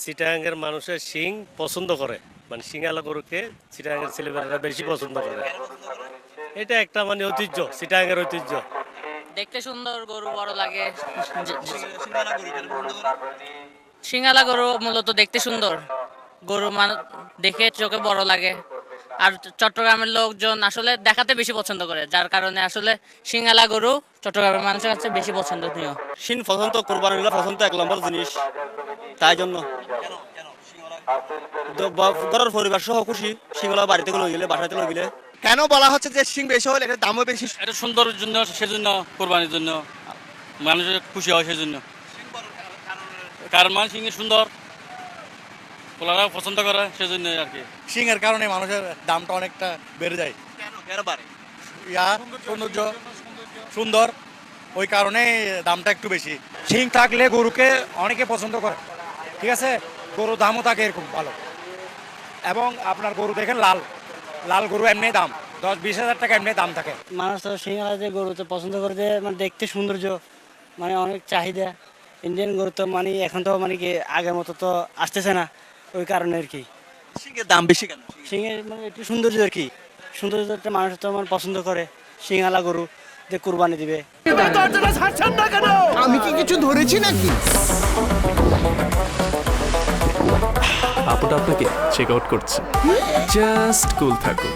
চিটাগাংয়ের মানুষের শিং পছন্দ করে, মানে শিঙালা গরুকে চিটাগাংয়ের ছেলেমেয়েরা বেশি পছন্দ করে। এটা একটা মানে ঐতিহ্য, চিটাগাংয়ের ঐতিহ্য। দেখতে সুন্দর, গরু বড় লাগে। সিঙ্গালা গরু মূলত দেখতে সুন্দর, গরু দেখে চোখে বড় লাগে। আর চট্টগ্রামের লোকজন আসলে দেখাতে বেশি পছন্দ করে, যার কারণে আসলে সিঙ্গালা গরু চট্টগ্রামের মানুষের কাছে বেশি পছন্দনীয়। শিন পছন্দ, কোরবানি হলো পছন্দ এক নম্বর জিনিস, তাই জন্য ঘরের পরিবার সহ খুশি। সিংহলা বাড়িতে লই গেলে, বাসাতে লই গেলে। কেন বলা হচ্ছে যে শিং বেশি হলে এটার দামও বেশি? এটা সুন্দরের জন্য, সেজন্য, কোরবানির জন্য মানুষের খুশি হয় সেজন্য। কারণ মানে সিং সুন্দর, ওনারা পছন্দ করে সেজন্য আর কি। শিংয়ের কারণে মানুষের দামটা অনেকটা বেড়ে যায়। কেন বাড়ে? সৌন্দর্য সুন্দর, ওই কারণে দামটা একটু বেশি। শিং থাকলে গরুকে অনেকে পছন্দ করে, ঠিক আছে। গরু দামও থাকে এরকম ভালো, এবং আপনার গরু দেখেন লাল লাল গরু এমনি দাম 10-20 হাজার টাকা এমনি দাম থাকে। মানুষ তো সিঙ্গালা যে গরু তো পছন্দ করে, যে মানে দেখতে সৌন্দর্য, মানে অনেক চাহিদা। ইন্ডিয়ান গরু তো মানে এখন তো মানে কি আগের মতো তো আসতেছে না, ওই কারণে আর কি। শিংয়ের দাম বেশি কেন? সিংহের মানে একটু সৌন্দর্য আর কি, সৌন্দর্যটা মানুষ তো মানে পছন্দ করে। সিংহালা গরু যে কুরবানি দিবে। আমি কি কিছু ধরেছি নাকি? আপুটা আপনাকে চেক আউট করছে, জাস্ট কুল থাকুন।